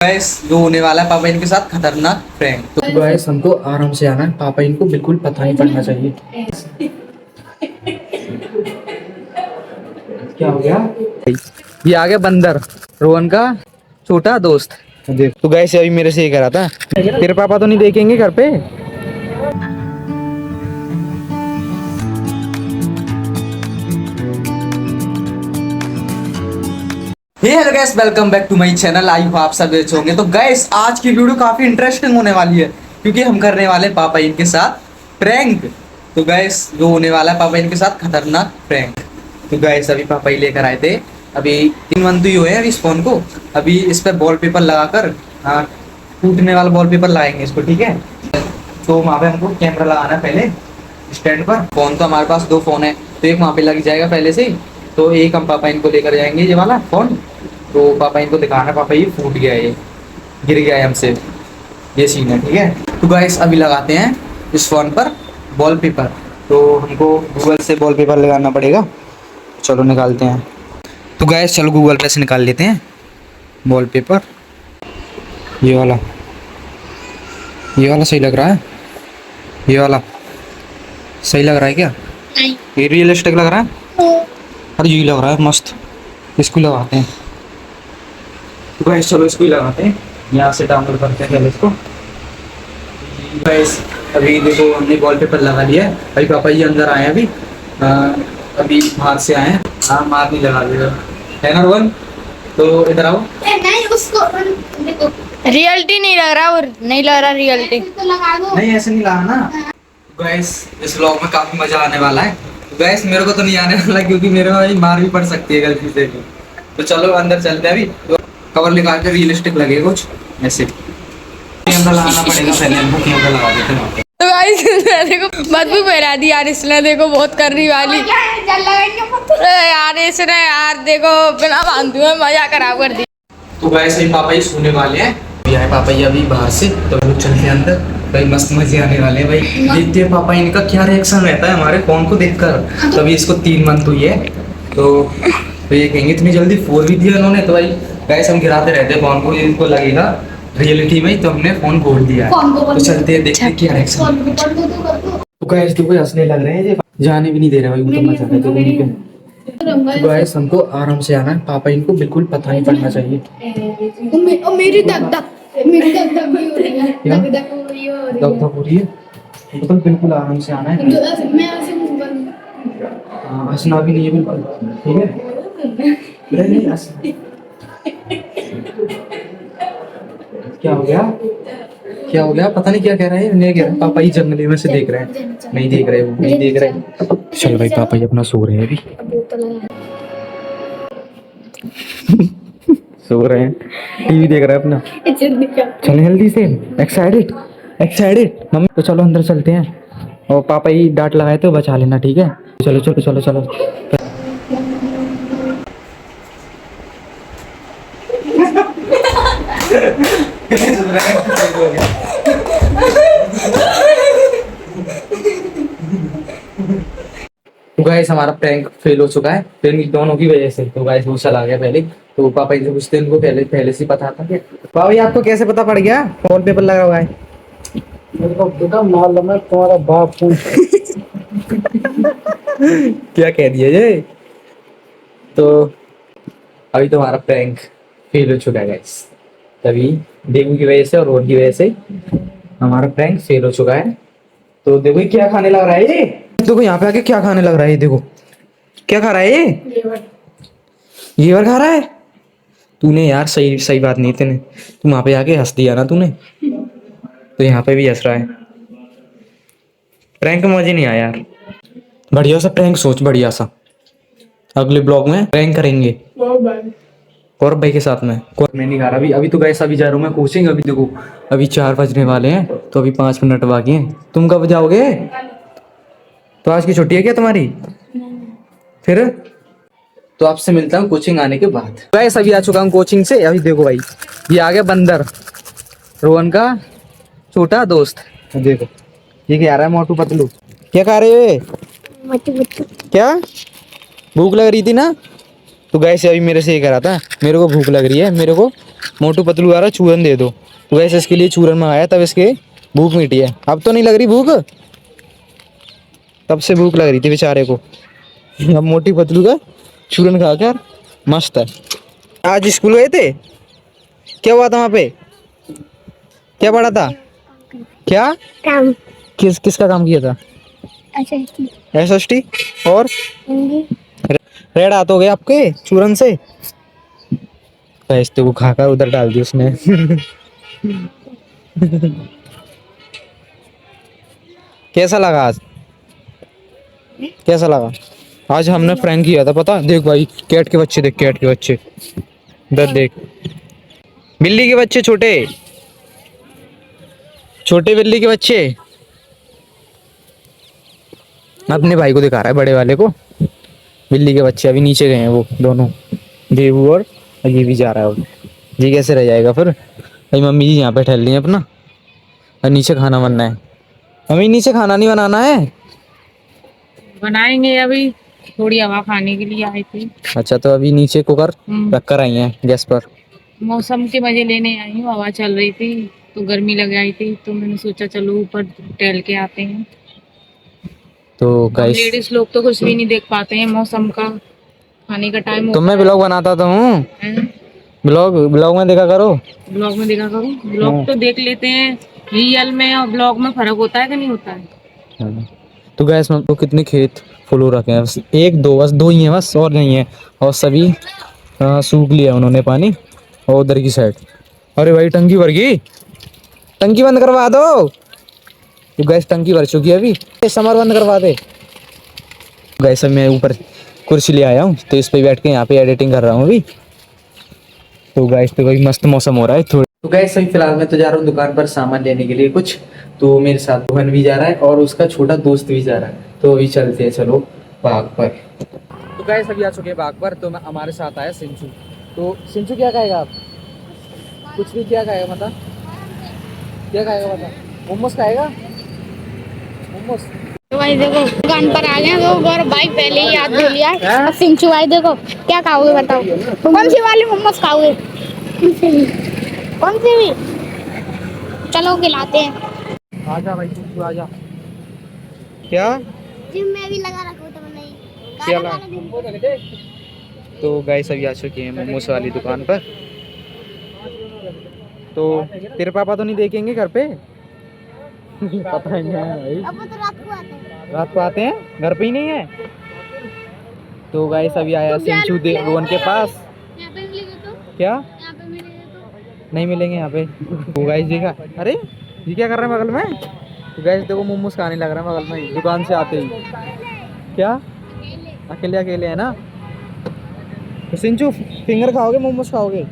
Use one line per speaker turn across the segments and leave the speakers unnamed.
Guys जो होने वाला है पापा इनके साथ खतरनाक प्रैंक। तो गाइस हमको आराम से आना है, पापा इनको बिल्कुल पता नहीं पड़ना चाहिए। क्या हो गया? ये आ गया बंदर, रोहन का छोटा दोस्त। देख तो गाइस अभी मेरे से ये कह रहा था तेरे पापा तो नहीं देखेंगे घर पे। Hello guys, welcome back to my channel. I hope आप सब अच्छे होंगे। तो गाइस आज की वीडियो काफी इंटरेस्टिंग होने वाली है क्योंकि हम करने वाले पापा इनके साथ प्रैंक। तो गाइस जो होने वाला है पापा इनके साथ खतरनाक प्रैंक। तो गाइस अभी पापा ही लेकर आए थे, अभी 3 मंथ ही हुए हैं अभी इस फोन को। अभी इस पर वॉलपेपर लगाकर टूटने वाला वॉलपेपर लगाएंगे इसको, ठीक है। तो वहाँ पे हमको कैमरा लगाना है पहले स्टैंड पर। फोन तो हमारे पास 2 फोन है, तो एक वहाँ पे लग जाएगा पहले से ही, तो एक हम पापा इनको लेकर जाएंगे ये वाला फोन। तो पापा इनको दिखाना, पापा ये फूट गया है, ये गिर गया है हमसे, ये सीन है, ठीक है। तो गाइस अभी लगाते हैं इस फोन पर वॉलपेपर। तो हमको गूगल से वॉलपेपर लगाना पड़ेगा, चलो निकालते हैं। तो गाइस चलो गूगल पे से निकाल लेते हैं वॉलपेपर। ये वाला सही लग रहा है, ये वाला सही लग रहा है क्या?
नहीं।
ये रियलिस्टिक लग रहा है? अरे यही लग रहा है मस्त, इसको लगाते हैं। तो गाइस चलो इसको ही लगाते हैं, यहाँ से डाउनलोड करते हैं पहले इसको। गाइस अभी देखो हमने वॉलपेपर लगा लिया है। अभी पापा ये अंदर आए हैं, अभी बाहर से आए हैं। हाँ मार नहीं लगा देगा, है ना रोहन? तो इधर आओ।
नहीं उसको देखो, रियलिटी नहीं लग रहा, और नहीं लग रहा रियलिटी तो लगा दो।
नहीं ऐसे नहीं लगाना। गाइस इस व्लॉग में काफी मजा आने वाला है। गाइस मेरे को तो नहीं आने वाला क्योंकि मेरे में मार भी पड़ सकती है गलती से। तो चलो अंदर चलते हैं। अभी तो कवर निकाल के रियलिस्टिक लगेगा कुछ ऐसे। कैमरा लगाना पड़ेगा पहले, हमको कैमरा लगा देते हैं।
तो गाइस देखो बदबू फैला दी यार इसने, देखो बहुत कर रही वाली यार इसने, यार देखो बिना बांधे हुए मजा खराब कर दी।
तो गाइस अभी पापा ही सोने वाले हैं। अभी आए पापा ही अभी बाहर से, तो हम लोग चलते हैं अंदर। भाई मस्त मजे आने वाले हैं भाई। देखते हैं पापा इनका क्या रिएक्शन रहता है हमारे फोन को देखकर। तभी इसको 3 मंथ हुई है, तो ये कहेंगे इतनी जल्दी फोन भी दिया इन्होंने। तो भाई गाइस हम गिराते रहते हैं फोन को, इनको लगेगा रियलिटी में, तो हमने फोन खोल दिया है। तो चलते हैं देखते हैं क्या रिएक्शन। तो गाइस देखो हंसने लग रहे हैं, ये जाने भी नहीं दे रहे भाई, उनको मजा आता है। तो गाइस हमको आराम से आना है, पापा इनको बिल्कुल पता नहीं पड़ना चाहिए।
मेरी दग दग भी हो रही है,
क्या?
दग दग हो रही है,
दग दग हो रही है, मतलब बिल्कुल आराम से आना है।
मैं ऐसे बंद
हंसना भी नहीं है बिल्कुल, ठीक है। नहीं हंसना। क्या हो गया? क्या हो गया? पता नहीं क्या कह रहे हैं, नहीं कह रहे। पापा ही जंगले में से देख रहे हैं, नहीं देख रहे, वो नहीं देख रहे। चल भाई पापा ही अपना सो रहे हैं अभी। सो रहे हैं, टीवी देख रहे हैं अपना। चल जल्दी से, एक्साइटेड मम्मी। तो चलो अंदर चलते हैं, और पापा ही डांट लगाए तो बचा लेना, ठीक है। चलो चलो चलो चलो। तो गाइस हमारा प्रैंक फेल हो चुका है, फिर दोनों की वजह से। तो गाइस वो चला गया पहले। तो पापा इनसे पूछते हैं, उनको पहले से पता था क्या? पापा ये आपको कैसे पता पड़ गया वॉलपेपर लगा हुआ है?
बेटा मालूम है तुम्हारा बाप
क्या कह दिया ये? तो अभी तो हमारा प्रैंक फेल हो चुका है गाइस, तभी डेंगू की वजह से और रोड की वजह से हमारा प्रैंक फेल हो चुका है। तो देखो ये क्या खाने लग रहा है, ये देखो यहाँ पे आके क्या खाने लग रहा है, ये देखो क्या खा रहा है ये बार खा रहा है। तूने यार सही बात नहीं, तेने तू वहां पे आके हंस दिया ना तूने, तो यहाँ पे भी हंस रहा है। प्रैंक में मजे नहीं आया यार। बढ़िया सा प्रैंक सोच, बढ़िया सा। अगले ब्लॉग में प्रैंक करेंगे और भाई के साथ में। मैं नहीं खा रहा अभी तो गाइस अभी जा रहा हूँ मैं कोचिंग। अभी देखो अभी 4 बजने वाले हैं, तो अभी 5 मिनट बाकी हैं। तुम कब जाओगे? तो आज की छुट्टी है क्या तुम्हारी? फिर तो आपसे मिलता हूँ कोचिंग आने के बाद। गाइस अभी आ चुका हूँ कोचिंग से। अभी देखो भाई ये आ गया बंदर, रोहन का छोटा दोस्त। देखो ये क्या आ रहा है, मोटू पतलू। क्या खा रहे हो ये? क्या भूख लग रही थी ना? तो गाइस अभी मेरे से ये कह रहा था मेरे को भूख लग रही है, मेरे को मोटू पतलू आ रहा चूरन दे दो। तो वैसे इसके लिए चूरन मंगाया तब इसके भूख मिटी है। अब तो नहीं लग रही भूख, तब से भूख लग रही थी बेचारे को। अब मोटी पतलू का चूरन खा कर मस्त है। आज स्कूल गए थे, क्या हुआ था वहाँ पे, क्या पढ़ा था, क्या
काम
किसका काम किया था?
अच्छा
SST और रेड हाथ हो गए आपके चूरन से। पैसे को खाकर उधर डाल दी उसने। कैसा लगा आज, कैसा लगा? आज हमने प्रैंक किया था पता। देख भाई कैट के बच्चे, देख कैट के बच्चे, इधर देख बिल्ली के बच्चे, छोटे छोटे बिल्ली के बच्चे। अपने भाई को दिखा रहा है, बड़े वाले को। बिल्ली के बच्चे अभी नीचे गए हैं वो दोनों, देवू और ये भी जा रहा है। जी कैसे रह जाएगा फिर? भाई मम्मी जी यहाँ पे ठहर ली है अपना, और नीचे खाना बनना है। मम्मी नीचे खाना नहीं बनाना है?
बनाएंगे, अभी थोड़ी हवा खाने के लिए आई थी।
अच्छा, तो अभी नीचे कुकर रख कर आई हैं गैस पर।
मौसम के मजे लेने आई हूँ, हवा चल रही थी तो गर्मी लग आई थी, तो मैंने सोचा चलो ऊपर टहल के आते हैं।
तो गाइस
लेडीज लोग तो कुछ भी नहीं देख पाते हैं, मौसम का खाने का टाइम
तो मैं ब्लॉग बनाता तो हूँ, ब्लॉग में देखा करो।
ब्लॉग में देखा करो, ब्लॉग तो देख लेते हैं, रियल में और ब्लॉग में फर्क होता है कि नहीं होता है?
तो गैस में तो कितने खेत फुल हो रखे हैं, बस एक दो, बस दो ही हैं बस, और नहीं है। और सभी सूख लिया उन्होंने पानी। और उधर की साइड, अरे भाई टंकी भर गई, टंकी बंद करवा दो। तो गैस टंकी भर चुकी है अभी, समर बंद करवा दे। गैस मैं ऊपर कुर्सी ले आया हूँ, तो इस पे बैठ के यहाँ पे एडिटिंग कर रहा हूँ अभी। तो गैस तो कोई मस्त मौसम हो रहा है थोड़ा। तो गैस अभी फिलहाल मैं तो जा रहा हूँ दुकान पर सामान लेने के लिए कुछ। तो मेरे साथ रोहन भी जा रहा है और उसका छोटा दोस्त भी जा रहा है। तो अभी चलते हैं, चलो बाग पर। तो गैस अभी आ चुके हैं बाग पर। तो हमारे साथ आया सिंचू। तो सिंचू क्या खाएगा आप? कुछ भी, क्या खाएगा बता, क्या खाएगा बता? मोमोज खाएगा, मोमोज।
तो भाई देखो दुकान पर आ गए तो और भाई पहले ही याद भूल लिया। अब सिंचू भाई देखो क्या खाओगे बताओ, कौन सी वाली मोमोज खाओगे? कौन सी भी, चलो खिलाते हैं।
आजा भाई सिंचू आजा। क्या
जिम में भी लगा रखो तो नहीं
क्या ला? तो गाइस अभी आ चुके हैं मोमोज वाली दुकान पर। तो तेरे पापा तो नहीं देखेंगे घर पे? पता ही नहीं है भाई,
अब वो तो रात को आते हैं।
रात को आते हैं, घर पे ही नहीं है। तो गाइस अभी आया सिंचू रोहन के पास।
यहाँ पे मिलेगा तो,
क्या
यहाँ पे मिलेगा तो
नहीं मिलेंगे यहाँ पे? तो गाइस देखा, अरे ये क्या कर रहे हैं बगल में? तो गाइस देखो मोमोज खाने लग रहा है बगल में ही, दुकान से आते ही। क्या अकेले अकेले है ना? तो सिंचू फिंगर खाओगे, मोमोज खाओगे?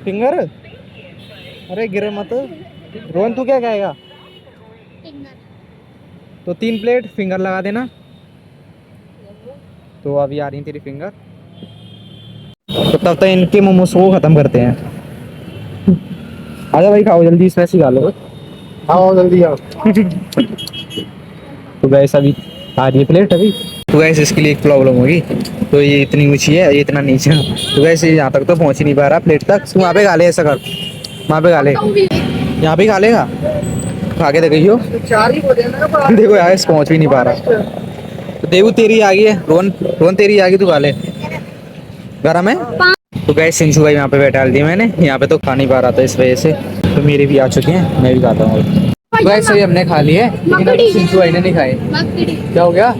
फिंगर, अरे गिरे मत। रोहन तू क्या खाएगा? तो 3 प्लेट फिंगर लगा देना। तो अभी आ रही तेरी फिंगर। तो तब तक इनके मोमोज को खत्म करते हैं। आजा भाई खाओ जल्दी, इसमें से खा लो,
आओ जल्दी आओ।
तो गैस अभी आ रही है प्लेट अभी। तो गैस इसके लिए एक प्रॉब्लम होगी। तो ये इतनी ऊंची है, ये इतना नीचे है। तो गैस यहाँ तक तो पहुँच ही नहीं पा रहा प्लेट तक। तू वहाँ पे खा ले, ऐसा कर, वहाँ पे खा ले, यहाँ पे खा लेगा, खा के देखियो। देखो यार पहुँच भी नहीं पा रहा। तो देवू तेरी आ गई है, रोहन तेरी आ गई, तू खा ले, गरम है। तो गैस सिंचू भाई यहाँ पे बैठा दिया मैंने, यहाँ पे तो खा नहीं पा रहा था इस वजह से। तो मेरे भी आ चुके हैं, मैं भी खाता हूँ। गैस अभी हमने खा लिए, लेकिन अभी सिंचू भाई ने नहीं खाए। क्या हो गया?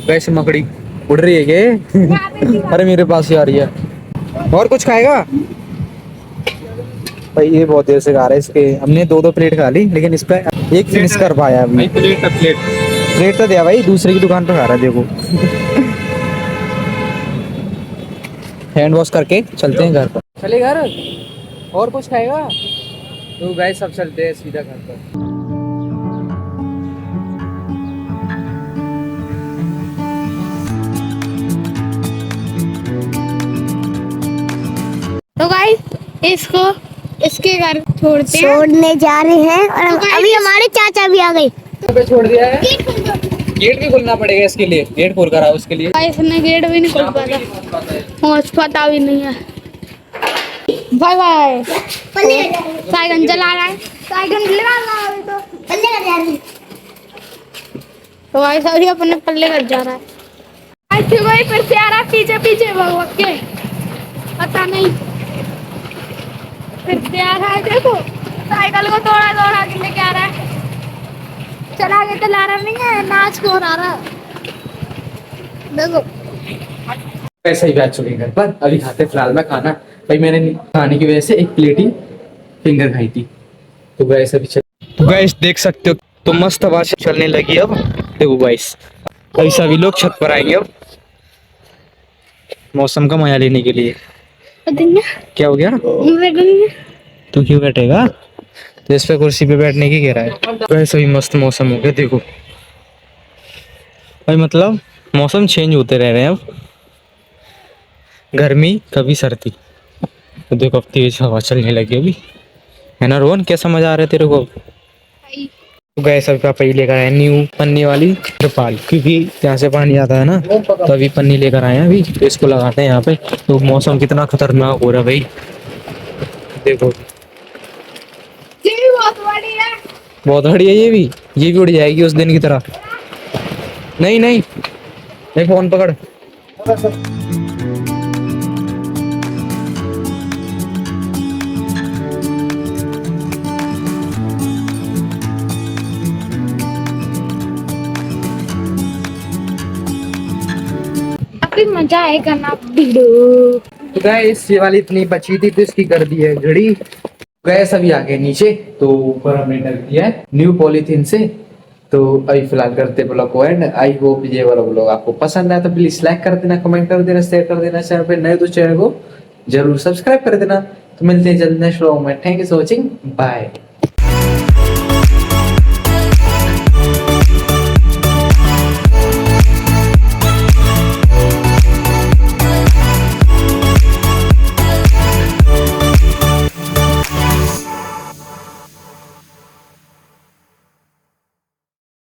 वैसे मकड़ी उड़ रही है के? अरे मेरे पास ही आ रही है। और कुछ खाएगा भाई? ये बहुत देर से खा रहा है, इसके हमने 2-2 प्लेट खा ली, लेकिन इसका एक फिनिश कर पाया अभी। प्लेट तो दिया भाई, दूसरे की दुकान पर खा रहा है देखो। हैंड वॉश करके चलते हैं घर पर। चले घर, और कुछ खाएगा? तो गाइस सब चलते हैं सीधा घर पर।
तो गाइस इसको इसके घर छोड़ने जा रहे हैं और अभी हमारे चाचा भी आ गए।
पे छोड़ दिया है, गेट भी खोलना पड़ेगा इसके लिए, गेट खोल कर आओ उसके लिए।
गाइस ने गेट भी नहीं खोल पाता, पहुंच पाता भी नहीं है। Bye bye. साइकिल चला रहा है, साइकिल लगा रहा है तो पल्ले कर जा रही। तो भाई सभी अपने पल्ले कर जा रहा है। ऐसे कोई फिर से आ रहा पीछे पीछे भगवत के, पता नहीं फिर से आ रहा है। देखो साइकिल को दौड़ा दौड़ा के लेके आ रहा है। चला के चला रहा नहीं है, नाच को रहा है। देखो
ऐसा ही बैठ चुके हैं घर पर, अभी खाते फिलहाल में खाना। भाई मैंने खाने की वजह से एक प्लेट ही फिंगर खाई थी। तो गाइस अभी तो गाइस देख सकते हो तो मस्त हवा चलने लगी अब। देखो गाइस अभी सभी लोग छत पर आएंगे अब मौसम का मजा लेने के लिए। क्या हो गया? तू क्यों बैठेगा? तो इस पे कुर्सी पे बैठने की कह रहा है। गाइस अभी मस्त मौसम हो गया देखो भाई, मतलब मौसम चेंज होते रह रहे हैं अब, गर्मी कभी सर्दी। तो देखो अब तेज हवा चलने लगी अभी, है ना रोहन? कैसा मजा आ रहा है तेरे को? तो गए सब पापा ही लेकर आए न्यू पन्नी वाली त्रिपाल, क्योंकि यहाँ से पानी आता है ना, तो अभी पन्नी लेकर आए हैं अभी, तो इसको लगाते हैं यहाँ पे। तो मौसम कितना खतरनाक हो रहा है भाई, देखो बहुत बढ़िया। ये भी उड़ जाएगी उस दिन की तरह। नहीं नहीं नहीं, फोन पकड़।
काफी मजा आएगा ना वीडियो।
तो गैस ये वाली इतनी बची थी तो इसकी कर दी है घड़ी। गैस अभी आ गए नीचे, तो ऊपर हमने ढक दिया है न्यू पॉलीथीन से। तो अभी फिलहाल करते ब्लॉग को एंड। आई होप ये वाला ब्लॉग आपको पसंद आया तो प्लीज लाइक कर देना, कमेंट कर देना, शेयर कर देना। चैनल पे नए तो चैनल को जरूर सब्सक्राइब कर देना। तो मिलते हैं जल्द नेक्स्ट व्लॉग में। Thank you for watching, bye.